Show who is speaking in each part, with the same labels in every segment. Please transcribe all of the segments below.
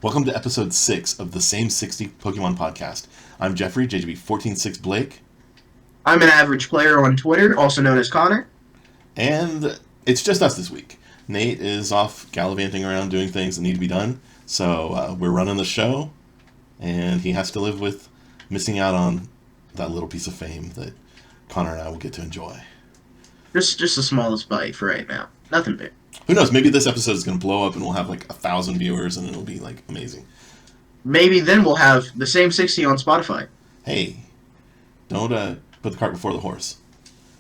Speaker 1: Welcome to episode 6 of the Same 60 Pokemon podcast. I'm Jeffrey, JGB146 Blake.
Speaker 2: I'm an average player on Twitter, also known as Connor.
Speaker 1: And it's just us this week. Nate is off gallivanting around doing things that need to be done, so we're running the show, and he has to live with missing out on that little piece of fame that Connor and I will get to enjoy.
Speaker 2: Just the smallest bite for right now. Nothing big.
Speaker 1: Who knows, maybe this episode is going to blow up and we'll have like 1,000 viewers and it'll be like amazing.
Speaker 2: Maybe then we'll have the same 60 on Spotify.
Speaker 1: Hey, don't put the cart before the horse.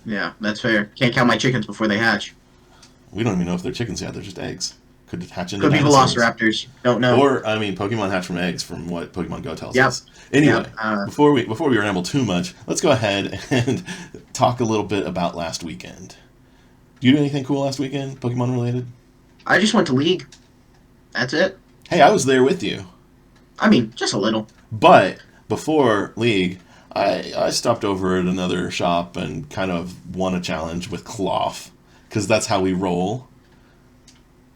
Speaker 2: Yeah, that's fair. Can't count my chickens before they hatch.
Speaker 1: We don't even know if they're chickens yet, they're just eggs. Could hatch into
Speaker 2: Could be
Speaker 1: dinosaurs.
Speaker 2: velociraptors. Don't know.
Speaker 1: Or, Pokemon hatch from eggs from what Pokemon Go tells us. Anyway,
Speaker 2: Yep.
Speaker 1: before we ramble too much, let's go ahead and talk a little bit about last weekend. Did you do anything cool last weekend, Pokemon related?
Speaker 2: I just went to League. That's it.
Speaker 1: Hey, I was there with you.
Speaker 2: I mean, just a little.
Speaker 1: But before League, I stopped over at another shop and kind of won a challenge with klawf, because that's how we roll.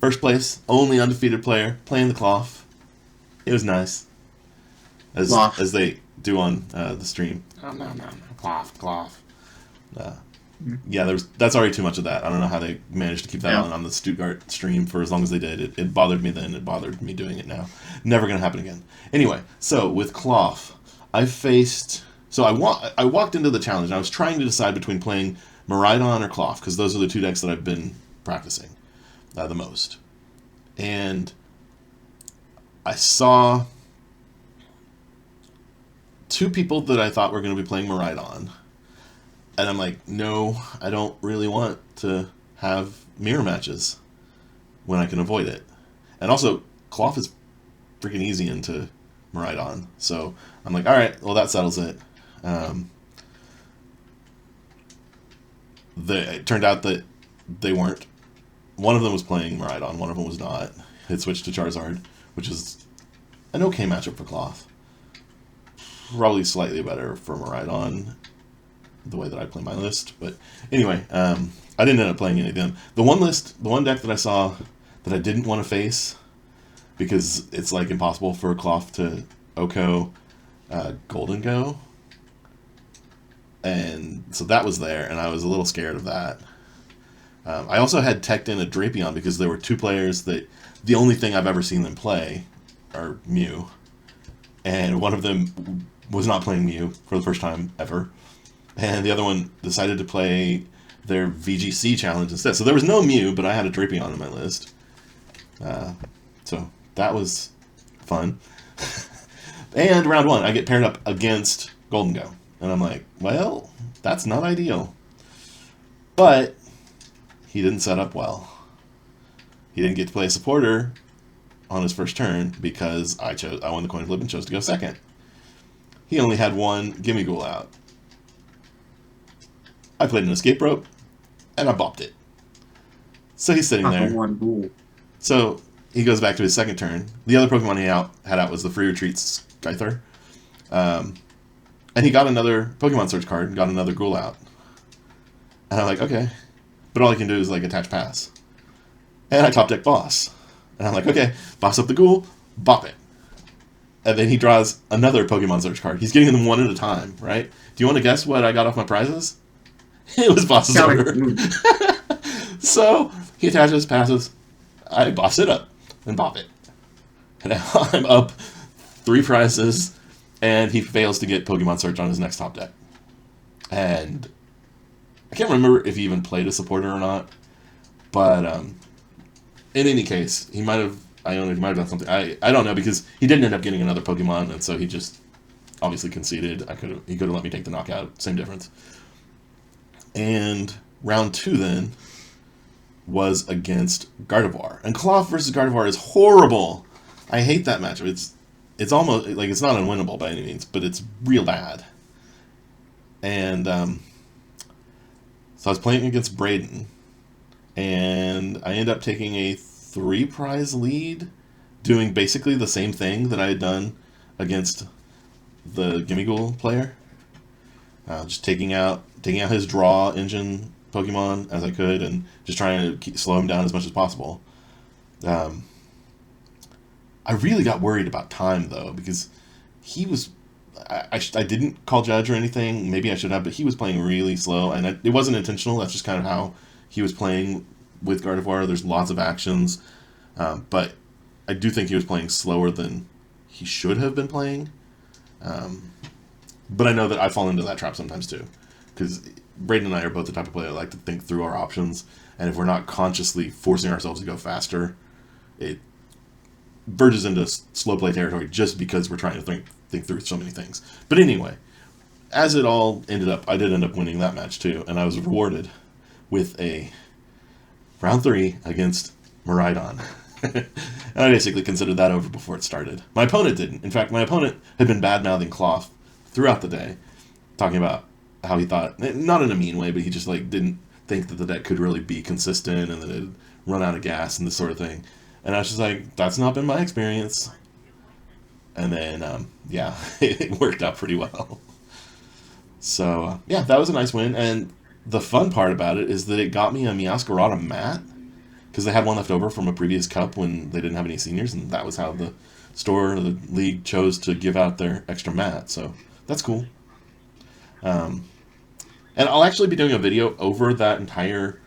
Speaker 1: First place, only undefeated player, playing the klawf. It was nice. As they do on the stream. Oh, no. Klawf. Yeah, that's already too much of that. I don't know how they managed to keep that on the Stuttgart stream for as long as they did. It bothered me then. It bothered me doing it now. Never going to happen again. Anyway, so with klawf, I walked into the challenge and I was trying to decide between playing Miraidon or klawf, because those are the two decks that I've been practicing the most. And I saw two people that I thought were going to be playing Miraidon. And I'm like, no, I don't really want to have mirror matches when I can avoid it. And also, klawf is freaking easy into Miraidon. So I'm like, all right, well, that settles it. It turned out that they weren't. One of them was playing Miraidon, one of them was not. It switched to Charizard, which is an okay matchup for klawf. Probably slightly better for Miraidon, the way that I play my list. But anyway, I didn't end up playing any of them. The one deck that I saw that I didn't want to face, because it's like impossible for klawf to OHKO Golden Go. And so that was there, and I was a little scared of that. I also had teched in a Drapion because there were two players that the only thing I've ever seen them play are Mew. And one of them was not playing Mew for the first time ever. And the other one decided to play their VGC challenge instead. So there was no Mew, but I had a Drapion on my list. So that was fun. And round one, I get paired up against Golden Go. And I'm like, well, that's not ideal. But he didn't set up well. He didn't get to play a supporter on his first turn because I won the coin flip and chose to go second. He only had one Gimme Ghoul out. I played an escape rope, and I bopped it. So he's sitting there. So he goes back to his second turn. The other Pokemon he had out was the Free Retreat Skyther. And he got another Pokemon Search card and got another Ghoul out. And I'm like, okay. But all I can do is like attach pass. And I top deck Boss. And I'm like, okay, boss up the Ghoul, bop it. And then he draws another Pokemon Search card. He's getting them one at a time, right? Do you want to guess what I got off my prizes? It was Boss's order. So he attaches, passes. I boss it up and bop it. And now I'm up 3 prizes, and he fails to get Pokemon Search on his next top deck. And I can't remember if he even played a supporter or not, but in any case, he might have done something. I don't know, because he didn't end up getting another Pokemon, and so he just obviously conceded. He could have let me take the knockout, same difference. And round 2 then was against Gardevoir. And klawf versus Gardevoir is horrible. I hate that matchup. It's almost like it's not unwinnable by any means, but it's real bad. And so I was playing against Braden, and I ended up taking a 3-prize lead, doing basically the same thing that I had done against the Gimme Ghoul player. Just taking out his draw engine Pokemon as I could, and just trying to slow him down as much as possible. I really got worried about time, though, because he was... I didn't call judge or anything. Maybe I should have, but he was playing really slow, and it wasn't intentional. That's just kind of how he was playing with Gardevoir. There's lots of actions, but I do think he was playing slower than he should have been playing. But I know that I fall into that trap sometimes, too, because Braden and I are both the type of player that like to think through our options, and if we're not consciously forcing ourselves to go faster, it verges into slow play territory just because we're trying to think through so many things. But anyway, as it all ended up, I did end up winning that match too, and I was rewarded with a round 3 against Miraidon. And I basically considered that over before it started. My opponent didn't. In fact, my opponent had been bad-mouthing klawf throughout the day, talking about how he thought, not in a mean way, but he just like didn't think that the deck could really be consistent and that it'd run out of gas and this sort of thing. And I was just like, that's not been my experience. And then, yeah, it worked out pretty well. So, yeah, that was a nice win. And the fun part about it is that it got me a Meowscarada mat, because they had one left over from a previous cup when they didn't have any seniors, and that was how the store or the league chose to give out their extra mat. So, that's cool. And I'll actually be doing a video over that entire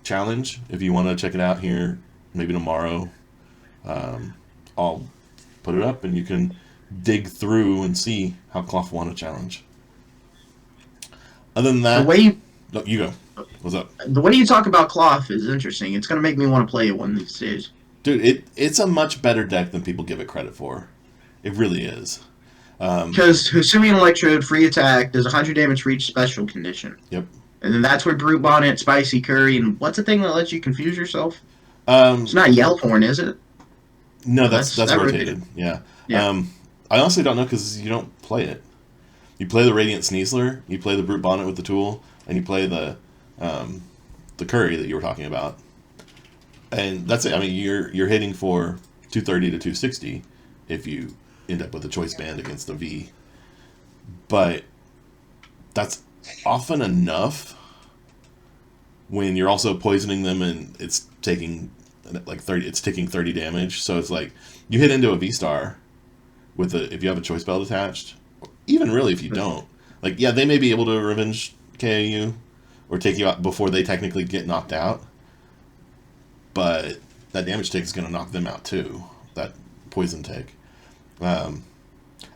Speaker 1: challenge, if you want to check it out here, maybe tomorrow. I'll put it up and you can dig through and see how klawf won a challenge. Other than that,
Speaker 2: the way you,
Speaker 1: no, you go. What's up?
Speaker 2: The way you talk about klawf is interesting. It's going to make me want to play it one of these days.
Speaker 1: Dude, it's a much better deck than people give it credit for. It really is.
Speaker 2: Because Hisuian Electrode, free attack, does 100 damage for each special condition.
Speaker 1: Yep.
Speaker 2: And then that's where Brute Bonnet, Spicy Curry, and what's the thing that lets you confuse yourself? It's not Yellowhorn, is it?
Speaker 1: No, that's rotated. Yeah. I honestly don't know because you don't play it. You play the Radiant Sneasler, you play the Brute Bonnet with the tool, and you play the Curry that you were talking about. And that's it. I mean, you're hitting for 230 to 260 if you end up with a choice band against the V. But that's often enough when you're also poisoning them and it's taking like 30. It's taking 30 damage. So it's like you hit into a V star with if you have a choice belt attached. Even really if you don't, like, yeah, they may be able to revenge KO you or take you out before they technically get knocked out. But that damage take is going to knock them out too. That poison take. And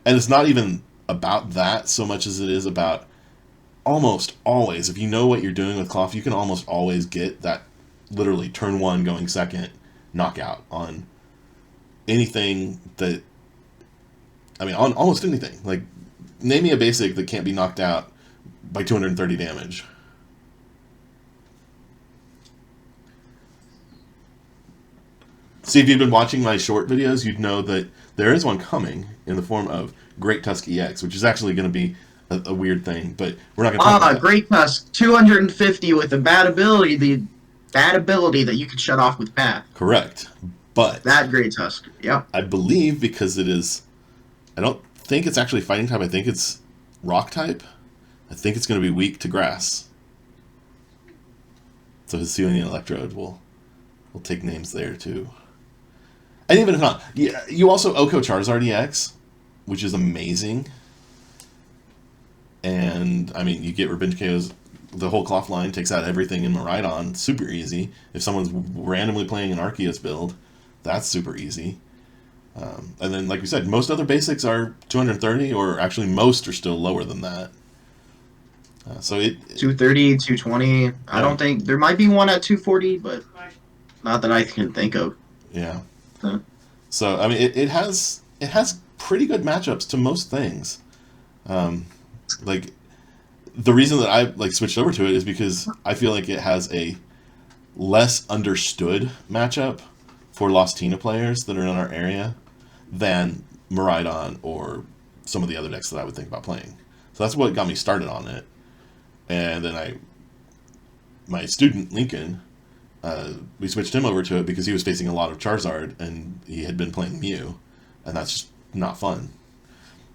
Speaker 1: it's not even about that so much as it is about almost always, if you know what you're doing with klawf, you can almost always get that literally turn 1 going second knockout on anything that, I mean, on almost anything. Like, name me a basic that can't be knocked out by 230 damage. See, if you've been watching my short videos, you'd know that there is one coming in the form of Great Tusk EX, which is actually going to be a weird thing, but we're not going to talk about that.
Speaker 2: Great Tusk, 250 with a bad ability, the bad ability that you can shut off with Path.
Speaker 1: Correct. But
Speaker 2: that Great Tusk, yep.
Speaker 1: I believe because it is, I don't think it's actually fighting type, I think it's rock type. I think it's going to be weak to grass. So Hisuian Electrode will take names there too. And even if not, you also Oko Charizard EX, which is amazing. And, I mean, you get Revenge KOs. The whole klawf line takes out everything in Miraidon. Super easy. If someone's randomly playing an Arceus build, that's super easy. And then, like we said, most other basics are 230, or actually most are still lower than that. So
Speaker 2: 230, 220. Yeah. I don't think... There might be one at 240, but not that I can think of.
Speaker 1: Yeah. So, I mean, it has pretty good matchups to most things. Like, the reason that I switched over to it is because I feel like it has a less understood matchup for Lost Tina players that are in our area than Miraidon or some of the other decks that I would think about playing. So that's what got me started on it. And then my student, Lincoln, we switched him over to it because he was facing a lot of Charizard and he had been playing Mew, and that's just not fun.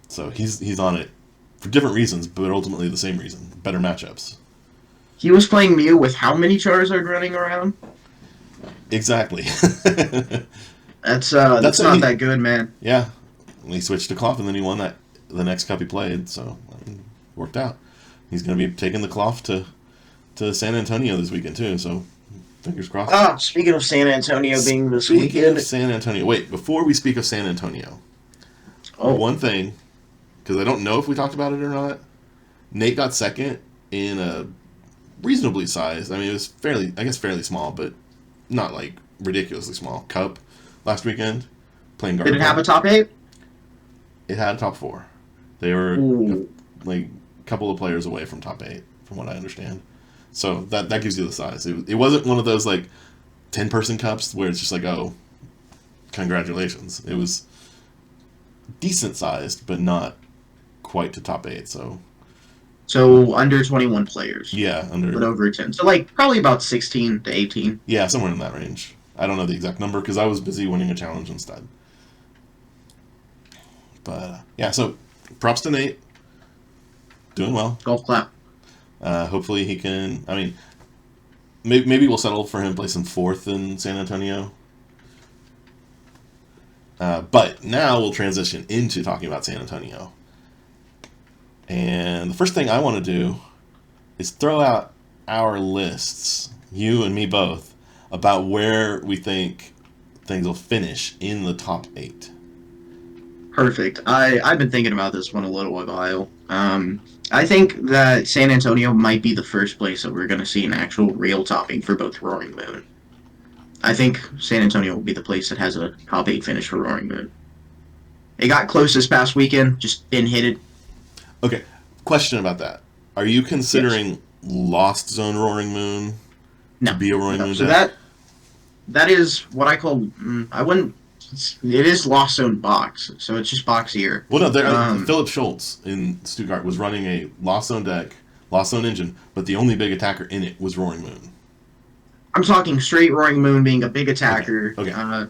Speaker 1: So he's on it for different reasons, but ultimately the same reason: better matchups.
Speaker 2: He was playing Mew with how many Charizard running around?
Speaker 1: Exactly.
Speaker 2: That's not that good, man.
Speaker 1: Yeah, he switched to klawf, and then he won the next cup he played, so it worked out. He's going to be taking the klawf to San Antonio this weekend too, so fingers crossed.
Speaker 2: Ah, speaking of San Antonio being this weekend.
Speaker 1: Speaking of San Antonio, wait, before we speak of San Antonio, one thing, because I don't know if we talked about it or not, Nate got second in a reasonably sized, I mean, it was fairly small, but not like ridiculously small cup last weekend, playing guard.
Speaker 2: Did it have a top 8?
Speaker 1: It had a top 4. They were like a couple of players away from top 8, from what I understand. So that gives you the size. It wasn't one of those like 10-person cups where it's just like, oh, congratulations. It was decent sized, but not quite to top 8.
Speaker 2: So under 21 players.
Speaker 1: Yeah,
Speaker 2: but over 10. So like probably about 16 to 18.
Speaker 1: Yeah, somewhere in that range. I don't know the exact number because I was busy winning a challenge instead. But yeah, so props to Nate. Doing well.
Speaker 2: Golf clap.
Speaker 1: Hopefully he can. I mean, maybe we'll settle for him placing 4th in San Antonio. But now we'll transition into talking about San Antonio. And the first thing I want to do is throw out our lists, you and me both, about where we think things will finish in the top 8.
Speaker 2: Perfect. I've been thinking about this one a little while. I think that San Antonio might be the first place that we're going to see an actual real topping for both Roaring Moon. I think San Antonio will be the place that has a top 8 finish for Roaring Moon. It got close this past weekend, just didn't hit it.
Speaker 1: Okay, question about that. Are you considering Lost Zone Roaring Moon to be a Roaring Moon
Speaker 2: so
Speaker 1: deck?
Speaker 2: That is what I call... it is Lost Zone box, so it's just boxier.
Speaker 1: Well, no, Philip Schultz in Stuttgart was running a Lost Zone deck, Lost Zone engine, but the only big attacker in it was Roaring Moon.
Speaker 2: I'm talking straight Roaring Moon being a big attacker.
Speaker 1: Okay.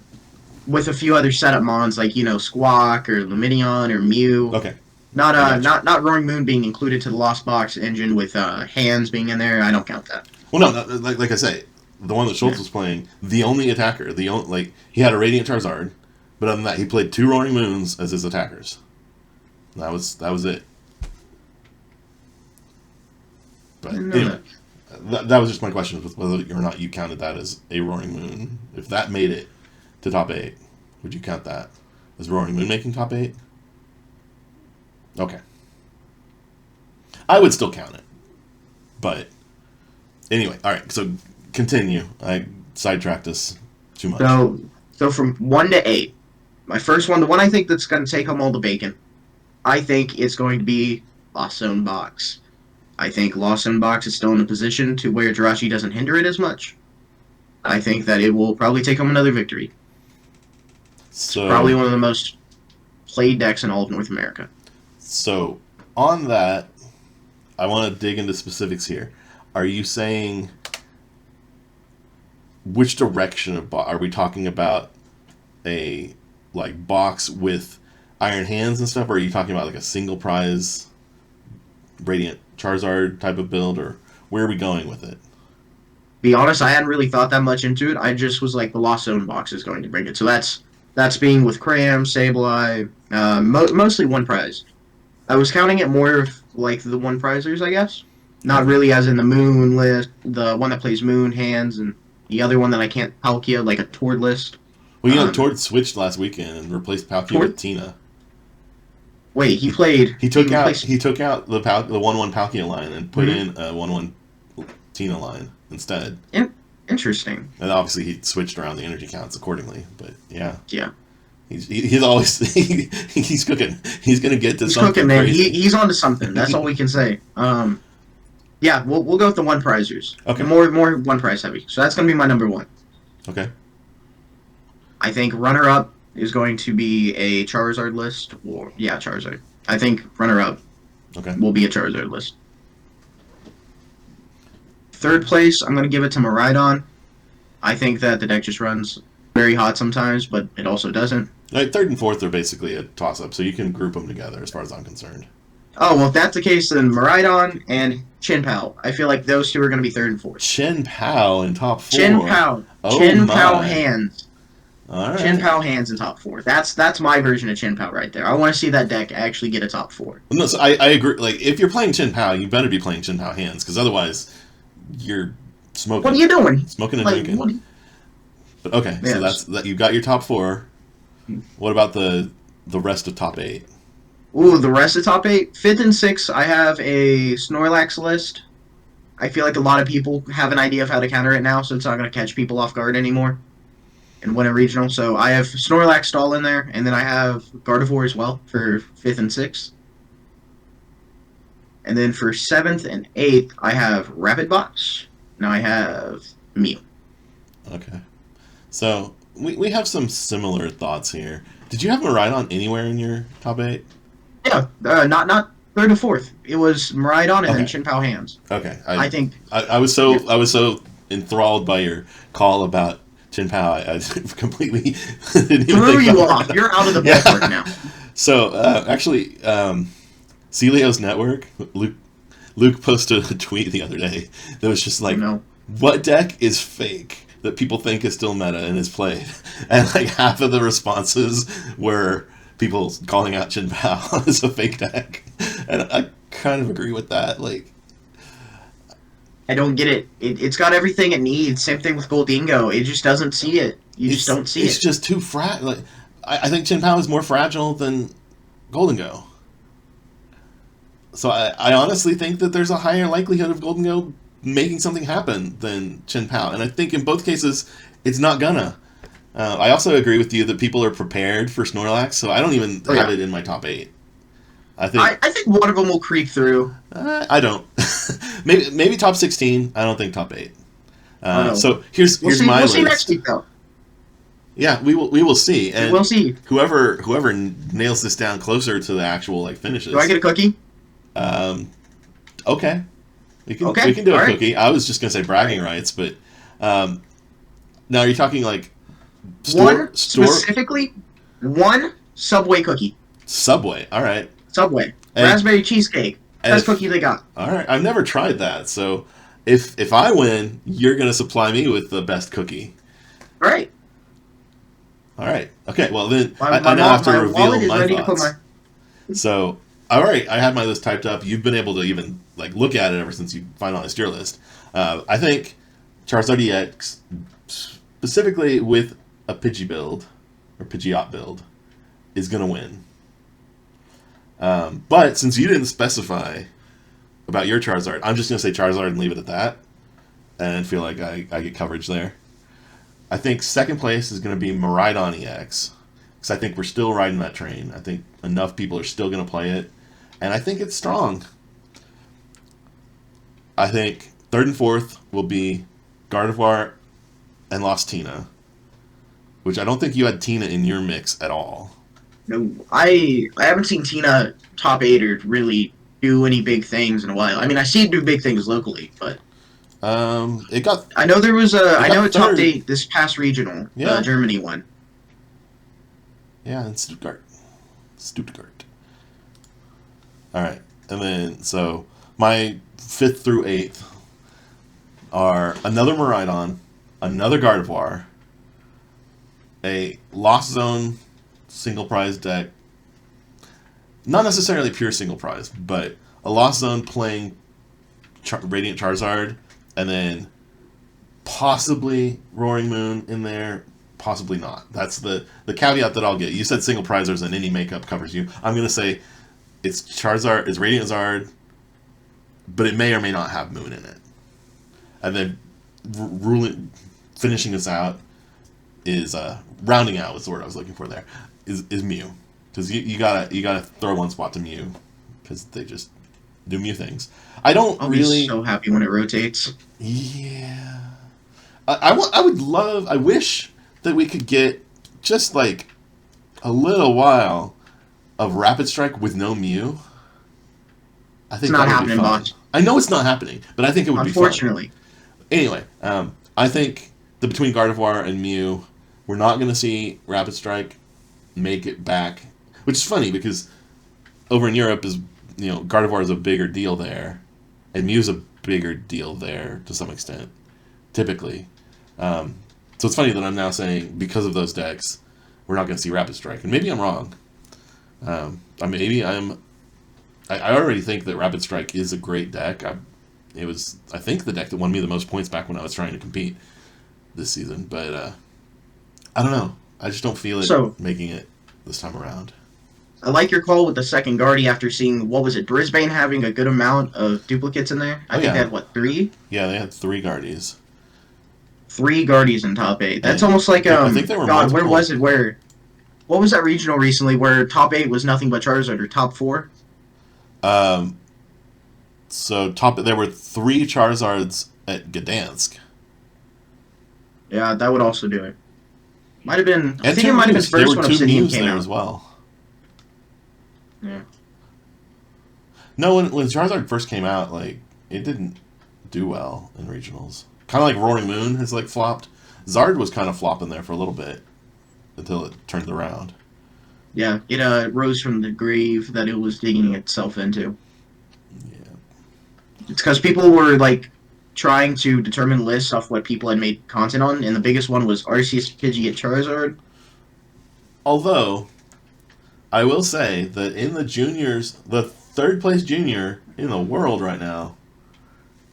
Speaker 2: With a few other setup mons like, Squawk or Luminion or Mew.
Speaker 1: Okay.
Speaker 2: Not Roaring Moon being included to the Lost Box engine with hands being in there. I don't count that.
Speaker 1: Well, no, like I say, the one that Schultz was playing, the only attacker, he had a Radiant Charizard, but other than that, he played 2 Roaring Moons as his attackers. That was it. But anyway, that was just my question, with whether or not you counted that as a Roaring Moon. If that made it to top 8, would you count that as Roaring Moon making top 8? Okay. I would still count it. But anyway, all right, so continue. I sidetracked us too much.
Speaker 2: So from 1 to 8, my first one, the one I think that's going to take home all the bacon, I think it's going to be Lost Zone Box. I think Lost Zone Box is still in a position to where Jirachi doesn't hinder it as much. I think that it will probably take home another victory.
Speaker 1: So,
Speaker 2: it's probably one of the most played decks in all of North America.
Speaker 1: So, on that, I want to dig into specifics here. Are you saying which direction of box? Are we talking about a box with Iron Hands and stuff, or are you talking about like a single prize Radiant Charizard type of build, or where are we going with it?
Speaker 2: Be honest, I hadn't really thought that much into it. I just was like, the Lost Zone box is going to bring it. So that's being with Cram, Sableye, mostly one prize. I was counting it more like the one prizers, I guess. Not really as in the Moon list, the one that plays Moon Hands, and the other one that I can't Palkia, like a Tord list.
Speaker 1: Well, Tord switched last weekend and replaced Palkia with Tina.
Speaker 2: Wait, he played.
Speaker 1: He took out the 1/1 Palkia line and put in a 1/1 Tina line instead.
Speaker 2: Interesting.
Speaker 1: And obviously he switched around the energy counts accordingly, but yeah.
Speaker 2: Yeah.
Speaker 1: He's always he's cooking. He's gonna get to something
Speaker 2: cooking, man.
Speaker 1: crazy.
Speaker 2: He's on to something. That's all we can say. Yeah, we'll go with the one prizers.
Speaker 1: Okay.
Speaker 2: More one prize heavy. So that's gonna be my number 1.
Speaker 1: Okay.
Speaker 2: I think runner up is going to be a Charizard list, Charizard. I think runner up will be a Charizard list. Third place, I'm going to give it to Miraidon. I think that the deck just runs very hot sometimes, but it also doesn't.
Speaker 1: Right, 3rd and 4th are basically a toss-up, so you can group them together as far as I'm concerned.
Speaker 2: Oh, well, if that's the case, then Miraidon and Chien-Pao. I feel like those two are going to be 3rd and 4th.
Speaker 1: Chien-Pao in top 4.
Speaker 2: Chien-Pao.
Speaker 1: Oh,
Speaker 2: Chien-Pao hands.
Speaker 1: All right.
Speaker 2: Chin Pao hands in top 4. That's my version of Chin Pao right there. I want to see that deck actually get a top 4.
Speaker 1: No, so I agree. Like, if you're playing Chin Pao, you better be playing Chin Pao hands, because otherwise, you're smoking.
Speaker 2: What are you doing?
Speaker 1: Smoking and drinking. But okay, so that's that. You got your top 4. What about the rest of top 8?
Speaker 2: Ooh, the rest of top 8. 5th and 6th, I have a Snorlax list. I feel like a lot of people have an idea of how to counter it now, so it's not going to catch people off guard anymore and win a regional. So I have Snorlax stall in there, and then I have Gardevoir as well for 5th and 6th. And then for 7th and 8th, I have Rapid Box. Now I have Mew.
Speaker 1: Okay. So we have some similar thoughts here. Did you have Miraidon anywhere in your top 8?
Speaker 2: Yeah, not 3rd and 4th. It was Miraidon and then Chin Pao hands.
Speaker 1: Okay.
Speaker 2: I think
Speaker 1: I was so enthralled by your call about Chin Pao. I completely didn't even
Speaker 2: threw you off. You're out of the ballpark now.
Speaker 1: So actually, Celio's Network, Luke posted a tweet the other day that was just like, what deck is fake that people think is still meta and is played? And like half of the responses were people calling out Chin Pao as a fake deck. And I kind of agree with that. Like,
Speaker 2: I don't get it. It's got everything it needs. Same thing with Goldingo. It just doesn't see it. You just don't see it.
Speaker 1: It's just too fragile. Like, I think Chin Pao is more fragile than Goldingo. So I honestly think that there's a higher likelihood of Goldingo making something happen than Chin Pao. And I think in both cases, it's not gonna. I also agree with you that people are prepared for Snorlax, so I don't even have it in my top 8. I
Speaker 2: think one of them will creep through.
Speaker 1: I don't. maybe top 16. I don't think top 8. So here's my list.
Speaker 2: We'll see next week, though.
Speaker 1: Yeah, we will see. And
Speaker 2: we'll see.
Speaker 1: Whoever nails this down closer to the actual like finishes.
Speaker 2: Do I get a cookie?
Speaker 1: Okay. We can do a cookie. I was just gonna say bragging rights, but now are you talking like
Speaker 2: specifically one Subway cookie?
Speaker 1: Subway, all right.
Speaker 2: Subway raspberry cheesecake. Best cookie they got.
Speaker 1: All right, I've never tried that, so if I win, you're gonna supply me with the best cookie.
Speaker 2: All right.
Speaker 1: All right. Okay. Well, then I now have to reveal my thoughts. So, all right, I have my list typed up. You've been able to even like look at it ever since you finalized your list. I think Charizard EX, specifically with a Pidgey build or Pidgeot build, is gonna win. But since you didn't specify about your Charizard, I'm just gonna say Charizard and leave it at that, and feel like I get coverage there. I think second place is going to be Miraidon EX, because I think we're still riding that train. I think enough people are still going to play it, and I think it's strong. I think third and fourth will be Gardevoir and Lost Tina, which I don't think you had Tina in your mix at all.
Speaker 2: No, I haven't seen Tina top 8 or really do any big things in a while. I mean, I see it do big things locally, but...
Speaker 1: it got.
Speaker 2: I know there was a. I know it topped 8 this past regional.
Speaker 1: Yeah.
Speaker 2: Germany won.
Speaker 1: Yeah, in Stuttgart. All right, and then so my 5th through 8th are another Miraidon, another Gardevoir, a Lost Zone single prize deck. Not necessarily pure single prize, but a Lost Zone playing Radiant Charizard. And then possibly Roaring Moon in there, possibly not. That's the caveat that I'll get. You said single prizers and any makeup covers you. I'm going to say it's Charizard, it's Radiant Zard, but it may or may not have Moon in it. And then finishing us out is rounding out was the word I was looking for there. Is Mew, because you gotta throw one spot to Mew because they just do Mew things. I'll be
Speaker 2: so happy when it rotates.
Speaker 1: Yeah. I wish that we could get just like a little while of Rapid Strike with no Mew. I think
Speaker 2: it's not happening, Bosch.
Speaker 1: I know it's not happening, but I think it would be fun.
Speaker 2: Unfortunately.
Speaker 1: Anyway, I think that between Gardevoir and Mew, we're not going to see Rapid Strike make it back, which is funny because over in Europe Gardevoir is a bigger deal there. And Mew's a bigger deal there to some extent, typically. So So it's funny that I'm now saying, because of those decks, we're not going to see Rapid Strike. And maybe I'm wrong. I already think that Rapid Strike is a great deck. It was, I think, the deck that won me the most points back when I was trying to compete this season. But I don't know. I just don't feel it making it this time around.
Speaker 2: I like your call with the second Guardy after seeing, what was it, Brisbane having a good amount of duplicates in there? I think they had, 3?
Speaker 1: Yeah, they had 3 Guardies.
Speaker 2: 3 Guardies in top 8. That's almost like,
Speaker 1: I think there were
Speaker 2: God, where was it? What was that regional recently where top 8 was nothing but Charizard, or top 4?
Speaker 1: So there were 3 Charizards at Gdansk.
Speaker 2: Yeah, that would also do it. Might have been. I think it might have been first when Obsidian came out
Speaker 1: as well.
Speaker 2: Yeah.
Speaker 1: No, when Charizard first came out, like, it didn't do well in regionals. Kind of like Roaring Moon has like flopped. Zard was kind of flopping there for a little bit until it turned around.
Speaker 2: Yeah, it rose from the grave that it was digging itself into.
Speaker 1: Yeah.
Speaker 2: It's because people were like trying to determine lists off what people had made content on, and the biggest one was Arceus, Pidgey, and Charizard.
Speaker 1: Although, I will say that in the juniors, the 3rd place junior in the world right now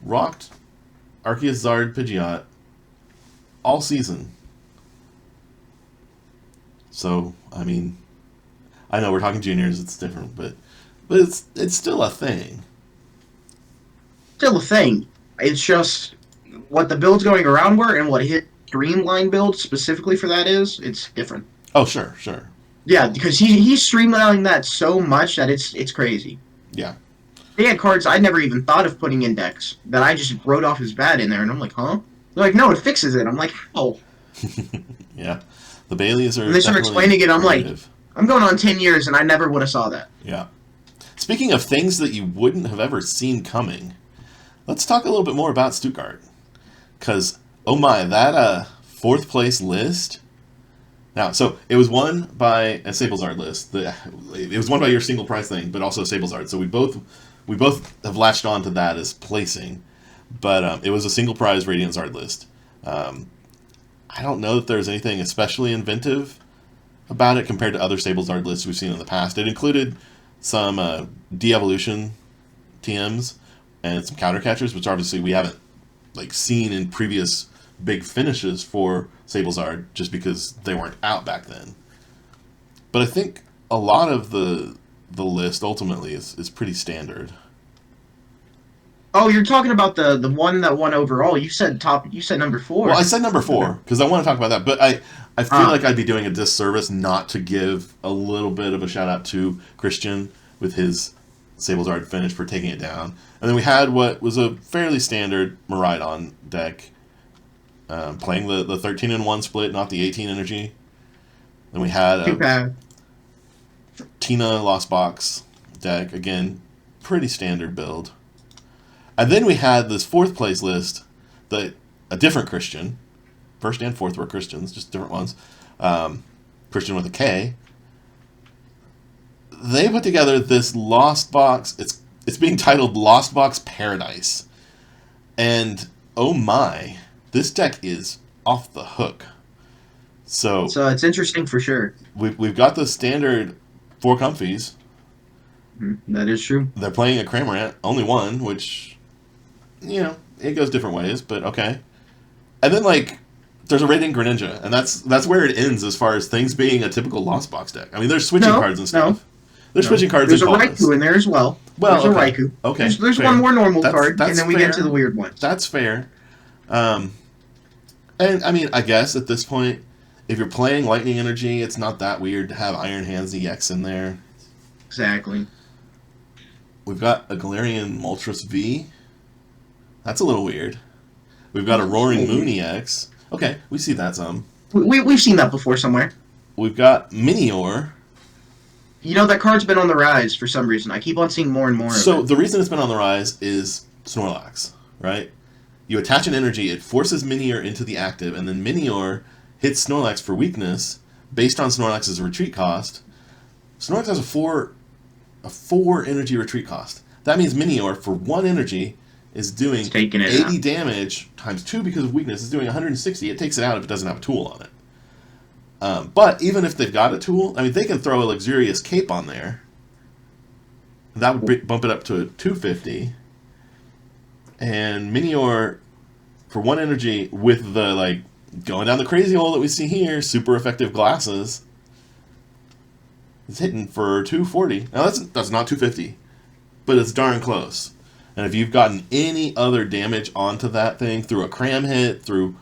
Speaker 1: rocked Arceus, Zard, Pidgeot all season. So, I mean, I know we're talking juniors, it's different, but it's still a thing.
Speaker 2: Still a thing. It's just what the builds going around were and what his Streamline build specifically for that is, it's different.
Speaker 1: Oh, sure.
Speaker 2: Yeah, because he's streamlining that so much that it's crazy.
Speaker 1: Yeah.
Speaker 2: They had cards I never even thought of putting in decks that I just wrote off his bat in there, and I'm like, huh? They're like, no, it fixes it. I'm like, how?
Speaker 1: Yeah. The Baileys are.
Speaker 2: And they start explaining it, I'm creative. Like, I'm going on 10 years, and I never would have saw that.
Speaker 1: Yeah. Speaking of things that you wouldn't have ever seen coming, let's talk a little bit more about Stuttgart. Because, oh my, that 4th place list. Now, so it was won by a Sablezard list. It was won by your single prize thing, but also Sablezard. So we both have latched on to that as placing. But it was a single prize Radiant Zard list. I don't know that there's anything especially inventive about it compared to other Sablezard lists we've seen in the past. It included some de-evolution TMs and some counter catchers, which obviously we haven't like seen in previous big finishes for Sablezard just because they weren't out back then. But I think a lot of the list ultimately is pretty standard.
Speaker 2: Oh, you're talking about the one that won overall. You said number 4.
Speaker 1: Well, I said number 4 because I want to talk about that. But I feel like I'd be doing a disservice not to give a little bit of a shout out to Christian with his Sablezard finish for taking it down. And then we had what was a fairly standard Miraidon deck, playing the 13-1 split, not the 18 energy. Then we had a Tina Lost Box deck, again, pretty standard build. And then we had this 4th place list that a different Christian, 1st and 4th were Christians, just different ones. Christian with a K. They put together this Lost Box. It's being titled Lost Box Paradise. And oh my, this deck is off the hook. So
Speaker 2: it's interesting for sure.
Speaker 1: We've got the standard 4 Comfies.
Speaker 2: That is true.
Speaker 1: They're playing a Cramorant, only one, which, you know, it goes different ways, but okay. And then, like, there's a Radiant Greninja, and that's where it ends as far as things being a typical Lost Box deck. I mean, there's switching cards and stuff. There's switching cards.
Speaker 2: There's a Raikou in there as well. There's a Raikou.
Speaker 1: Okay.
Speaker 2: There's one more normal card, and then we get to the weird ones.
Speaker 1: That's fair. And, I mean, I guess at this point, if you're playing Lightning Energy, it's not that weird to have Iron Hands EX in there.
Speaker 2: Exactly.
Speaker 1: We've got a Galarian Moltres V. That's a little weird. We've got a Roaring Moon EX. Okay, we see that some.
Speaker 2: We've seen that before somewhere.
Speaker 1: We've got Minior.
Speaker 2: You know, that card's been on the rise for some reason. I keep on seeing more and more of it.
Speaker 1: So the reason it's been on the rise is Snorlax, right? You attach an energy, it forces Minior into the active, and then Minior hits Snorlax for weakness based on Snorlax's retreat cost. Snorlax has a 4 energy retreat cost. That means Minior, for 1 energy, is doing 80 damage times 2 because of weakness. It's doing 160. It takes it out if it doesn't have a tool on it. But even if they've got a tool, I mean, they can throw a luxurious cape on there. That would bump it up to 250. And Minior, for 1 energy, with the, like, going down the crazy hole that we see here, super effective glasses, is hitting for 240. Now, that's not 250, but it's darn close. And if you've gotten any other damage onto that thing through a cram hit, through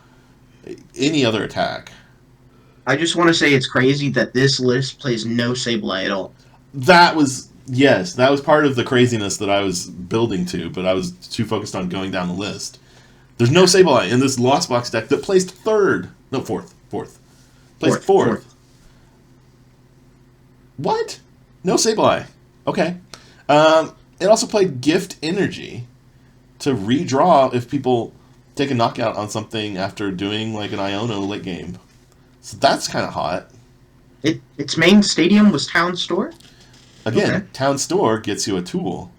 Speaker 1: any other attack.
Speaker 2: I just want to say it's crazy that this list plays no Sableye at all.
Speaker 1: That was part of the craziness that I was building to, but I was too focused on going down the list. There's no Sableye in this Lost Box deck that placed third. No, fourth. Placed fourth. What? No Sableye. Okay. It also played Gift Energy to redraw if people take a knockout on something after doing like an Iono late game. So that's kind of hot.
Speaker 2: Its main stadium was Town Store?
Speaker 1: Again, okay. Town Store gets you a tool.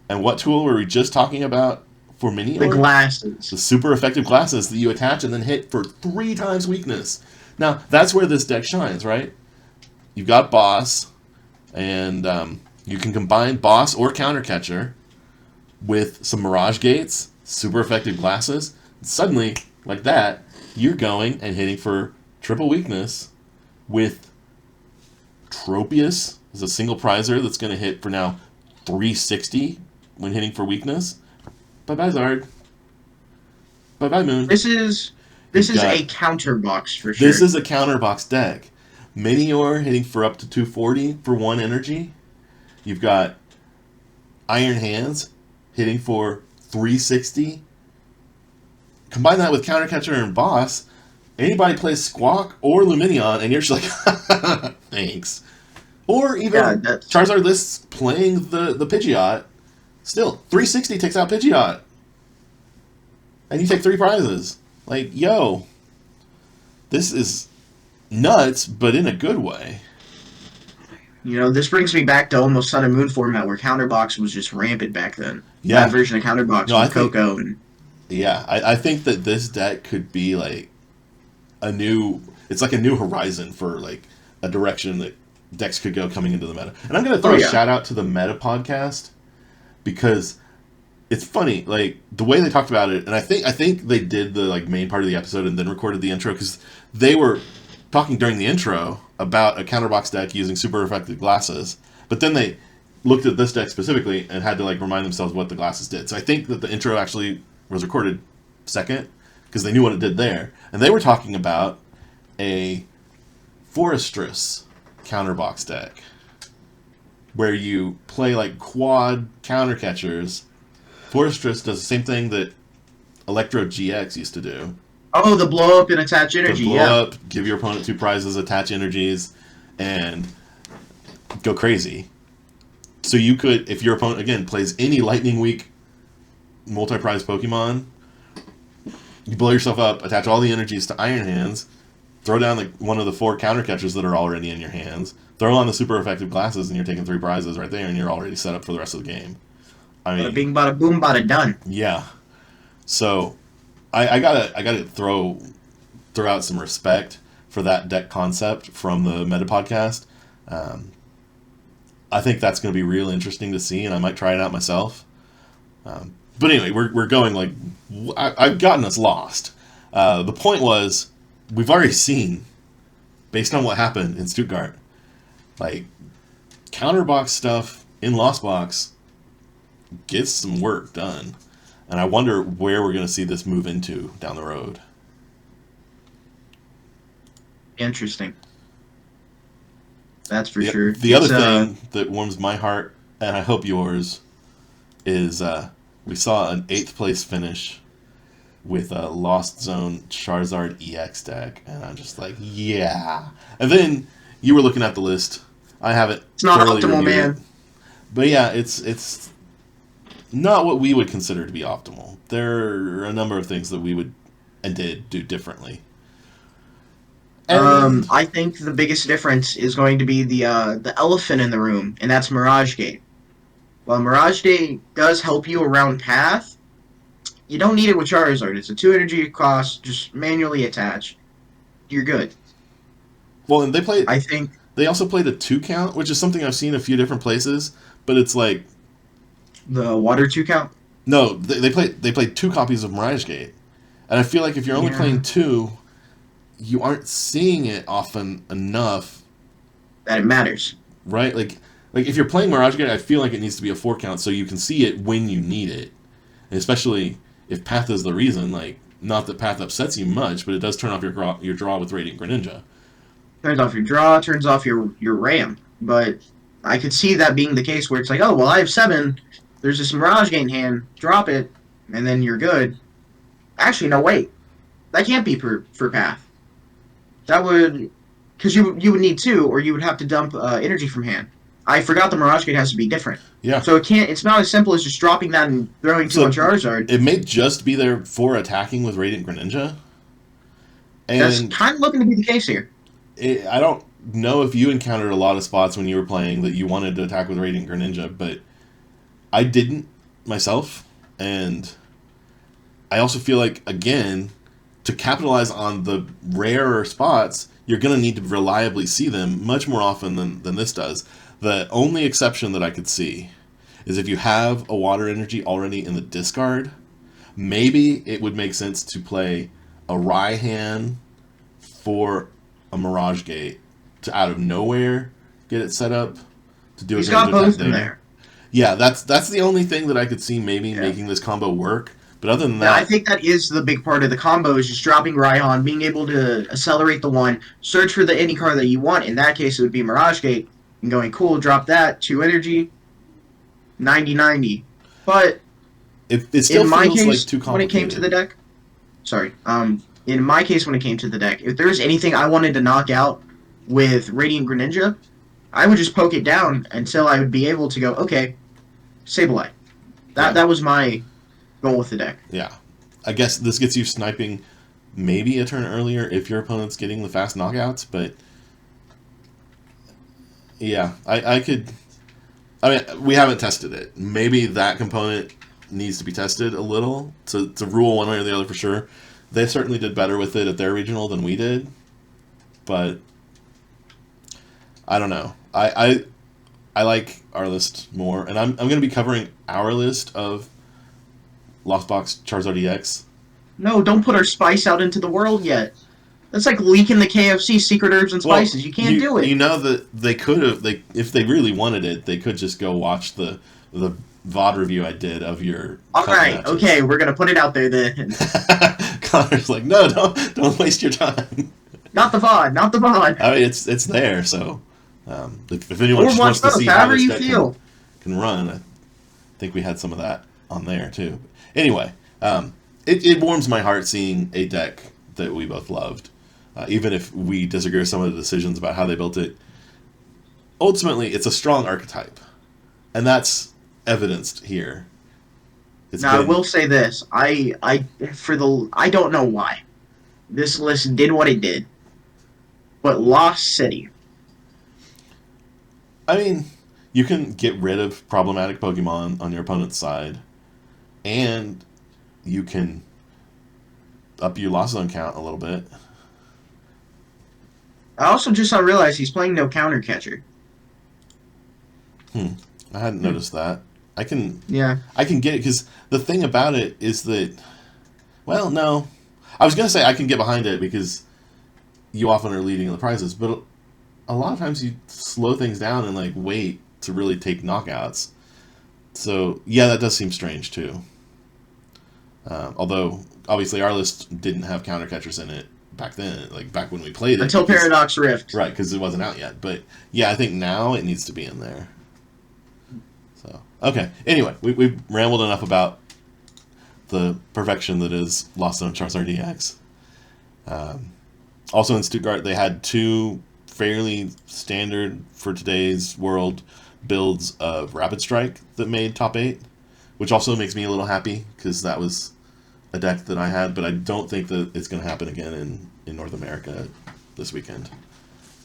Speaker 1: And what tool were we just talking about for Minior?
Speaker 2: The glasses.
Speaker 1: The super effective glasses that you attach and then hit for 3 times weakness. Now, that's where this deck shines, right? You've got Boss, and you can combine Boss or Counter Catcher with some Mirage Gates, super effective glasses. Suddenly, like that, you're going and hitting for triple weakness with Tropius as a single prizer that's going to hit for now 360 when hitting for weakness. Bye-bye, Zard. Bye-bye, Moon.
Speaker 2: This is a counter box for sure.
Speaker 1: This is a counter box deck. Minior hitting for up to 240 for 1 energy. You've got Iron Hands hitting for 360. Combine that with Counter Catcher and Boss. Anybody plays Squawk or Luminion, and you're just like, thanks. Or even Charizard lists playing the Pidgeot. Still, 360 takes out Pidgeot. And you take 3 prizes. Like, yo, this is nuts, but in a good way.
Speaker 2: You know, this brings me back to almost Sun and Moon format where Counterbox was just rampant back then.
Speaker 1: Yeah.
Speaker 2: That version of Counterbox with Coco.
Speaker 1: Yeah, I think that this deck could be like it's like a new horizon for like a direction that decks could go coming into the meta. And I'm going to throw a shout out to the Meta podcast because it's funny, like the way they talked about it, and I think they did the like main part of the episode and then recorded the intro because they were talking during the intro about a counterbox deck using super effective glasses, but then they looked at this deck specifically and had to like remind themselves what the glasses did. So I think that the intro actually was recorded second because they knew what it did there, and they were talking about a Forestress counterbox deck where you play like quad counter catchers. Forestress does the same thing that Electro GX used to do.
Speaker 2: Oh, the blow up and attach energy.
Speaker 1: Blow up, give your opponent 2 prizes, attach energies, and go crazy. So you could, if your opponent again plays any Lightning Week multi-prize Pokemon, you blow yourself up, attach all the energies to Iron Hands, throw down like one of the 4 counter catchers that are already in your hands, throw on the super effective glasses, and you're taking 3 prizes right there, and you're already set up for the rest of the game. I mean,
Speaker 2: bada bing, bada boom, bada done.
Speaker 1: Yeah. So I gotta throw out some respect for that deck concept from the Meta podcast. I think that's going to be real interesting to see, and I might try it out myself. But anyway, we're going like I've gotten us lost. The point was we've already seen, based on what happened in Stuttgart, like counterbox stuff in Lost Box gets some work done. And I wonder where we're going to see this move into down the road.
Speaker 2: Interesting. That's for sure.
Speaker 1: The other thing that warms my heart, and I hope yours, is we saw an 8th place finish with a Lost Zone Charizard EX deck. And I'm just like, yeah. And then you were looking at the list. I haven't.
Speaker 2: It's not optimal, man.
Speaker 1: But yeah, it's not what we would consider to be optimal. There are a number of things that we would and did do differently. And
Speaker 2: I think the biggest difference is going to be the elephant in the room, and that's Mirage Gate. While Mirage Gate does help you around path, You don't need it with Charizard. It's a 2 energy cost. Just manually attach. You're good.
Speaker 1: Well, and
Speaker 2: I think
Speaker 1: they also played a 2 count, which is something I've seen a few different places, but it's like
Speaker 2: the water 2 count.
Speaker 1: No, they played 2 copies of Mirage Gate, and I feel like if you're only playing 2, you aren't seeing it often enough
Speaker 2: that it matters,
Speaker 1: right? Like if you're playing Mirage Gate, I feel like it needs to be a 4 count so you can see it when you need it, and especially if Path is the reason. Like, not that Path upsets you much, but it does turn off your draw with Radiant Greninja.
Speaker 2: Turns off your draw, turns off your RAM. But I could see that being the case where it's like, oh well, I have 7. There's this Mirage Gate in hand. Drop it, and then you're good. Actually, no, wait. That can't be for Path. That would... Because you would need 2, or you would have to dump energy from hand. I forgot the Mirage Gate has to be different.
Speaker 1: Yeah.
Speaker 2: So it's not as simple as just dropping that and throwing 2 on Charizard.
Speaker 1: It may just be there for attacking with Radiant Greninja.
Speaker 2: And that's kind of looking to be the case here.
Speaker 1: I don't know if you encountered a lot of spots when you were playing that you wanted to attack with Radiant Greninja, but I didn't myself, and I also feel like, again, to capitalize on the rarer spots, you're going to need to reliably see them much more often than this does. The only exception that I could see is if you have a water energy already in the discard, maybe it would make sense to play a Raihan for a Mirage Gate to out of nowhere get it set up to do.
Speaker 2: He's got both in there.
Speaker 1: Yeah, that's the only thing that I could see maybe making this combo work. But other than that,
Speaker 2: I think that is the big part of the combo, is just dropping Raihan, being able to accelerate the one, search for any card that you want. In that case, it would be Mirage Gate, and going, cool, drop that, 2 energy, 90-90. But
Speaker 1: it still feels like too complicated.
Speaker 2: When it came to the deck, in my case, when it came to the deck, if there was anything I wanted to knock out with Radiant Greninja, I would just poke it down until I would be able to go, okay, Sableye. That was my goal with the deck.
Speaker 1: Yeah. I guess this gets you sniping maybe a turn earlier if your opponent's getting the fast knockouts, but yeah, I mean, we haven't tested it. Maybe that component needs to be tested a little to rule one way or the other for sure. They certainly did better with it at their regional than we did, but I don't know. I like our list more, and I'm going to be covering our list of Lost Box Charizard EX.
Speaker 2: No, don't put our spice out into the world yet. That's like leaking the KFC secret herbs and spices. You can't do it.
Speaker 1: You know that they could have, if they really wanted it, they could just go watch the VOD review I did of your.
Speaker 2: All right, matches. Okay, we're gonna put it out there then.
Speaker 1: Connor's like, no, don't waste your time.
Speaker 2: Not the VOD, not the VOD.
Speaker 1: I mean, it's there, so if anyone just wants to see how this deck can run, I think we had some of that on there too. Anyway, it warms my heart seeing a deck that we both loved, even if we disagree with some of the decisions about how they built it. Ultimately, it's a strong archetype, and that's evidenced here.
Speaker 2: I will say this: I don't know why this list did what it did, but Lost City.
Speaker 1: I mean, you can get rid of problematic Pokemon on your opponent's side, and you can up your Lost Zone count a little bit.
Speaker 2: I also just realized he's playing no counter catcher.
Speaker 1: I hadn't noticed that. I can get it, because the thing about it is that, well, no. I was going to say I can get behind it because you often are leading in the prizes, but a lot of times you slow things down and like wait to really take knockouts. So, yeah, that does seem strange too. Although, obviously, our list didn't have counter catchers in it back then, like back when we played it.
Speaker 2: Until Paradox Rift.
Speaker 1: Right, because it wasn't out yet. But, yeah, I think now it needs to be in there. So, okay. Anyway, we've rambled enough about the perfection that is Lost Zone Charizard EX. Also in Stuttgart, they had 2 fairly standard for today's world builds of Rapid Strike that made top 8, which also makes me a little happy because that was a deck that I had, but I don't think that it's going to happen again in North America this weekend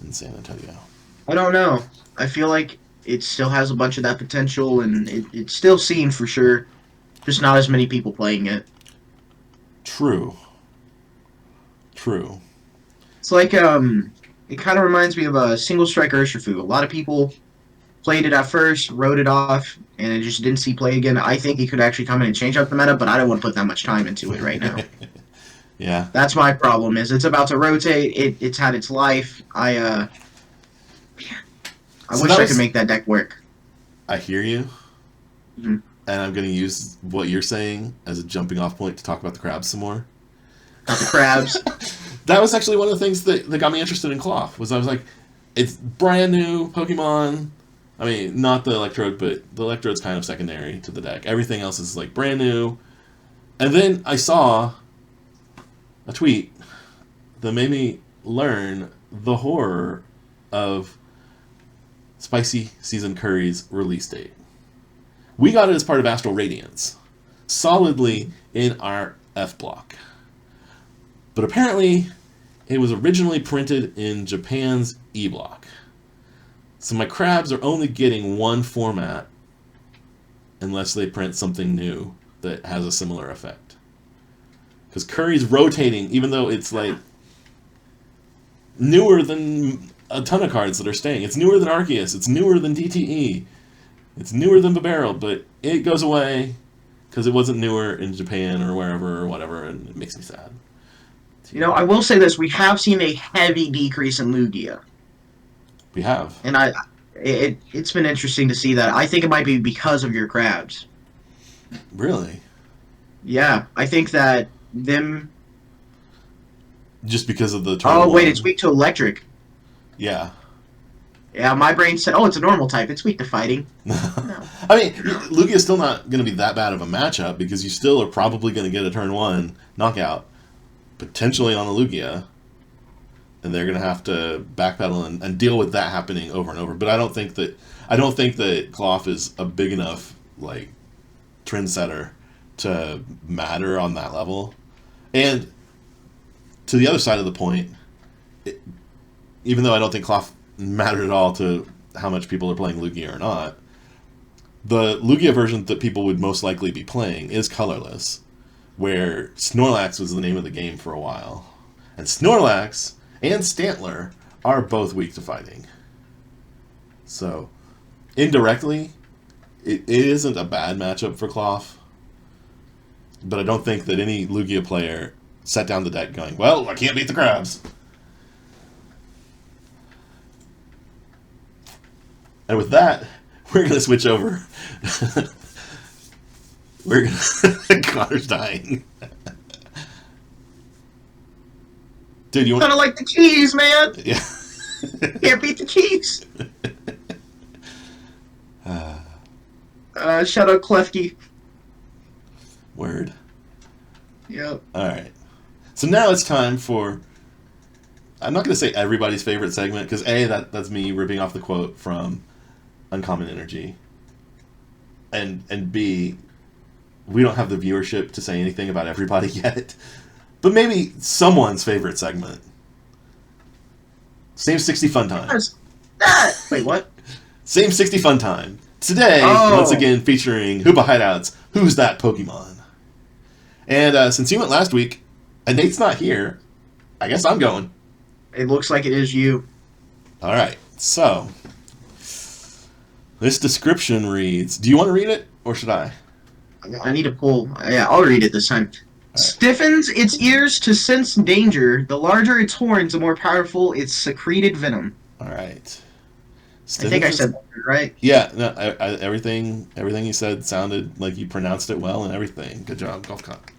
Speaker 1: in San Antonio.
Speaker 2: I don't know. I feel like it still has a bunch of that potential, and it's still seen for sure. Just not as many people playing it.
Speaker 1: True.
Speaker 2: It's like it kind of reminds me of a single strike Urshifu. A lot of people played it at first, wrote it off, and it just didn't see play again. I think he could actually come in and change up the meta, but I don't want to put that much time into it right now.
Speaker 1: Yeah.
Speaker 2: That's my problem. Is it's about to rotate. It's had its life. I wish I could make that deck work.
Speaker 1: I hear you.
Speaker 2: Mm-hmm.
Speaker 1: And I'm going to use what you're saying as a jumping off point to talk about the crabs some more.
Speaker 2: About the crabs.
Speaker 1: That was actually one of the things that got me interested in klawf. Was I was like, it's brand new Pokemon. I mean, not the Electrode, but the Electrode's kind of secondary to the deck. Everything else is like brand new. And then I saw a tweet that made me learn the horror of Spicy Season Curry's release date. We got it as part of Astral Radiance, solidly in our F block. But apparently, it was originally printed in Japan's E block. So my crabs are only getting one format unless they print something new that has a similar effect. Because Curry's rotating, even though it's like newer than a ton of cards that are staying. It's newer than Arceus. It's newer than DTE. It's newer than Babarrel, but it goes away because it wasn't newer in Japan or wherever or whatever, and it makes me sad.
Speaker 2: You know, I will say this: we have seen a heavy decrease in Lugia.
Speaker 1: We have,
Speaker 2: and it's been interesting to see that. I think it might be because of your crabs.
Speaker 1: Really?
Speaker 2: Yeah, I think that them.
Speaker 1: Just because of the.
Speaker 2: Oh wait, it's weak to electric.
Speaker 1: Yeah.
Speaker 2: Yeah, my brain said, "Oh, it's a normal type. It's weak to fighting." No.
Speaker 1: I mean, Lugia's still not going to be that bad of a matchup because you still are probably going to get a turn 1 knockout, potentially on a Lugia, and they're going to have to backpedal and deal with that happening over and over. But I don't think that klawf is a big enough like trendsetter to matter on that level. And to the other side of the point, even though I don't think klawf mattered at all to how much people are playing Lugia or not, the Lugia version that people would most likely be playing is colorless, where Snorlax was the name of the game for a while. And Snorlax and Stantler are both weak to fighting. So, indirectly, it isn't a bad matchup for klawf, but I don't think that any Lugia player set down the deck going, well, I can't beat the crabs. And with that, we're going to switch over. We're going to... Connor's dying. Dude, you want...
Speaker 2: Kind of like the keys, man.
Speaker 1: Yeah.
Speaker 2: Can't beat the keys. Shout out Klefki.
Speaker 1: Word.
Speaker 2: Yep.
Speaker 1: Alright. So now it's time for... I'm not going to say everybody's favorite segment, because A, that's me ripping off the quote from Uncommon Energy. And B, we don't have the viewership to say anything about everybody yet. But maybe someone's favorite segment. Same 60 Fun Time.
Speaker 2: Wait, what?
Speaker 1: Same 60 Fun Time. Today, once again, featuring Hoopa Hideout's Who's That Pokemon? And since you went last week, and Nate's not here, I guess I'm going.
Speaker 2: It looks like it is you.
Speaker 1: Alright, so... this description reads... Do you want to read it, or should I?
Speaker 2: I need to pull... Yeah, I'll read it this time. Right. Stiffens its ears to sense danger. The larger its horns, the more powerful its secreted venom.
Speaker 1: Alright.
Speaker 2: I think I said that right.
Speaker 1: Yeah, no, everything you said sounded like you pronounced it well and everything. Good job, Golf Cup.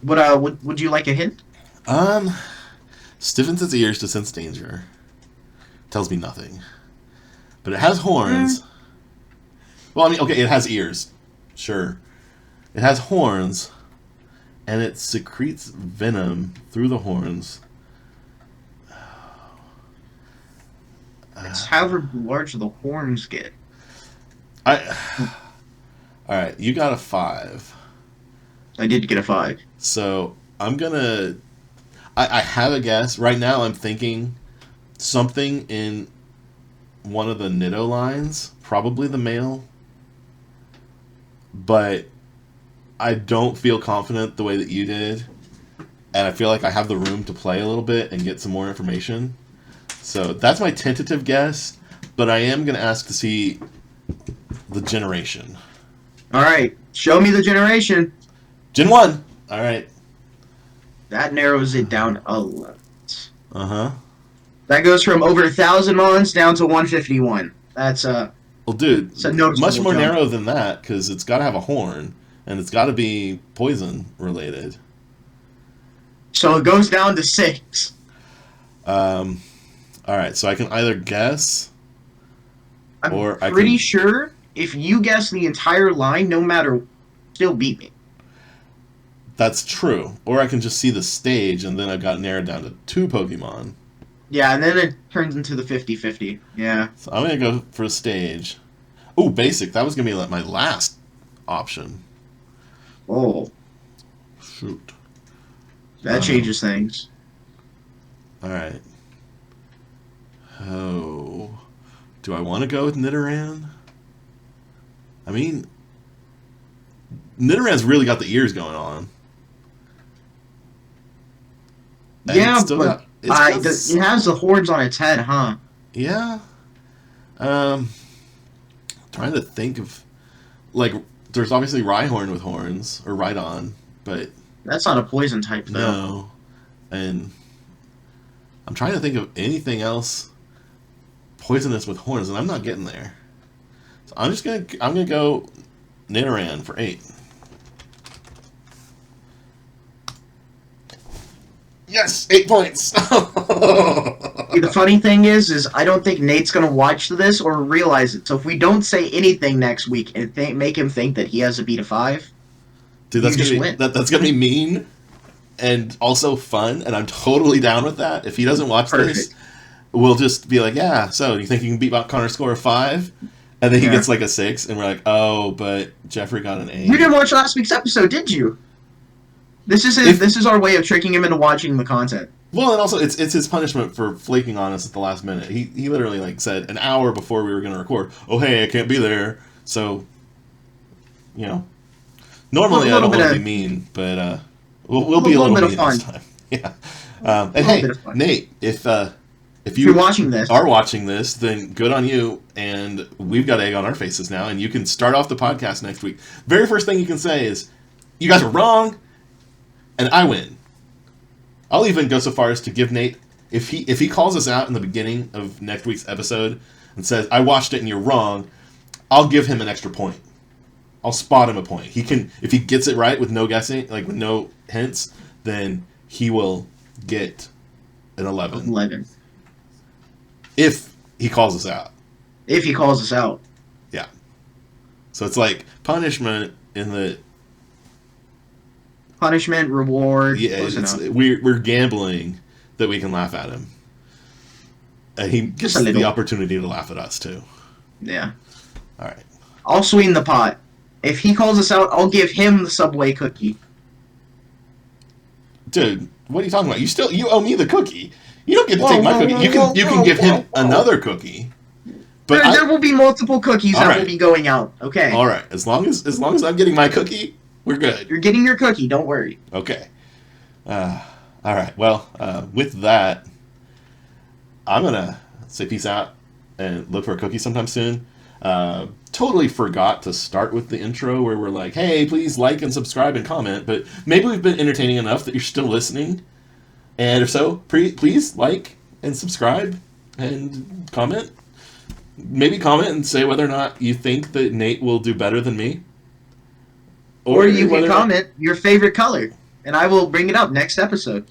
Speaker 2: Would you like a hint?
Speaker 1: Stiffens its ears to sense danger. Tells me nothing. But it has horns. Well, I mean, okay, it has ears. Sure. It has horns, and it secretes venom through the horns.
Speaker 2: It's however large the horns get.
Speaker 1: Alright, you got a 5.
Speaker 2: I did get a 5.
Speaker 1: So, I'm gonna... I have a guess. Right now, I'm thinking something in one of the Nido lines. Probably the male. But I don't feel confident the way that you did, and I feel like I have the room to play a little bit and get some more information. So that's my tentative guess, but I am going to ask to see the generation.
Speaker 2: All right, show me the generation.
Speaker 1: Gen 1. All right.
Speaker 2: That narrows it down a lot.
Speaker 1: Uh-huh.
Speaker 2: That goes from over 1,000 mons down to 151. That's a...
Speaker 1: Well, dude,
Speaker 2: it's a noticeable
Speaker 1: much more
Speaker 2: jump.
Speaker 1: narrow than that, because it's got to have a horn, and it's got to be poison related.
Speaker 2: So it goes down to 6.
Speaker 1: All right, so I can either guess,
Speaker 2: I'm pretty sure if you guess the entire line, no matter, still beat me.
Speaker 1: That's true. Or I can just see the stage, and then I've got narrowed down to 2 Pokemon.
Speaker 2: Yeah, and then it turns into the 50-50. Yeah.
Speaker 1: So I'm going to go for a stage. Ooh, basic. That was going to be like my last option.
Speaker 2: Oh.
Speaker 1: Shoot.
Speaker 2: That changes things.
Speaker 1: All right. Oh. Do I want to go with Nidoran? I mean, Nidoran's really got the ears going on. And
Speaker 2: yeah, but it has the horns on its head, huh?
Speaker 1: Yeah. Trying to think of... Like, there's obviously Rhyhorn with horns, or Rhydon, but...
Speaker 2: That's not a poison type, though.
Speaker 1: No. And I'm trying to think of anything else poisonous with horns, and I'm not getting there. So I'm gonna go Nidoran for 8. Yes, 8 points.
Speaker 2: The funny thing is I don't think Nate's gonna watch this or realize it. So if we don't say anything next week and make him think that he has to beat a 5,
Speaker 1: dude, that's gonna be mean and also fun, and I'm totally down with that. If he doesn't watch this, we'll just be like, yeah, so you think you can beat Connor's score of 5? And then he gets like a 6, and we're like, oh, but Jeffrey got an 8.
Speaker 2: You didn't watch last week's episode, did you? This is our way of tricking him into watching the content.
Speaker 1: Well, and also it's his punishment for flaking on us at the last minute. He literally like said an hour before we were going to record, "Oh hey, I can't be there." So, you know, normally I don't want to be mean, but we'll be a little mean this time. Yeah. And hey, Nate, if you're watching this, then good on you. And we've got egg on our faces now, and you can start off the podcast next week. Very first thing you can say is, "You guys are wrong." And I win. I'll even go so far as to give Nate, if he calls us out in the beginning of next week's episode and says, "I watched it and you're wrong," I'll give him an extra point. I'll spot him a point. He can, if he gets it right with no guessing, like with no hints, then he will get an 11.
Speaker 2: 11.
Speaker 1: If he calls us out.
Speaker 2: If he calls us out.
Speaker 1: Yeah. So it's like punishment in the...
Speaker 2: Punishment, reward.
Speaker 1: Yeah, we're gambling that we can laugh at him. And he gets the opportunity to laugh at us, too.
Speaker 2: Yeah.
Speaker 1: All right.
Speaker 2: I'll sweeten the pot. If he calls us out, I'll give him the Subway cookie.
Speaker 1: Dude, what are you talking about? You owe me the cookie. You don't get to take my cookie. You can give him another cookie.
Speaker 2: But there will be multiple cookies that will be going out. Okay.
Speaker 1: All right. As long as I'm getting my cookie, we're good.
Speaker 2: You're getting your cookie. Don't worry.
Speaker 1: Okay. All right. Well, with that, I'm gonna say peace out and look for a cookie sometime soon. Totally forgot to start with the intro where we're like, hey, please like and subscribe and comment. But maybe we've been entertaining enough that you're still listening. And if so, please like and subscribe and comment. Maybe comment and say whether or not you think that Nate will do better than me.
Speaker 2: Or you can comment your favorite color, and I will bring it up next episode.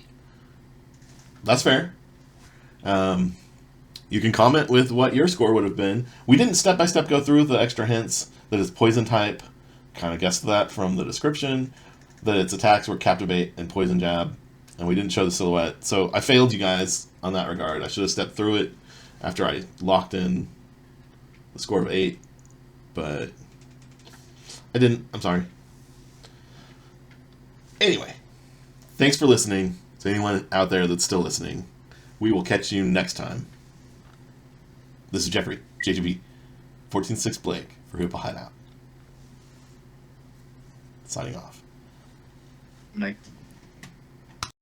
Speaker 1: That's fair. You can comment with what your score would have been. We didn't step-by-step go through the extra hints that it's poison type. Kind of guessed that from the description. That its attacks were Captivate and Poison Jab. And we didn't show the silhouette. So I failed you guys on that regard. I should have stepped through it after I locked in the score of 8. But I didn't. I'm sorry. Anyway, thanks for listening. To anyone out there that's still listening, we will catch you next time. This is Jeffrey, JGB, 14-6 Blake for Hoopa Hideout. Signing off.
Speaker 2: Night.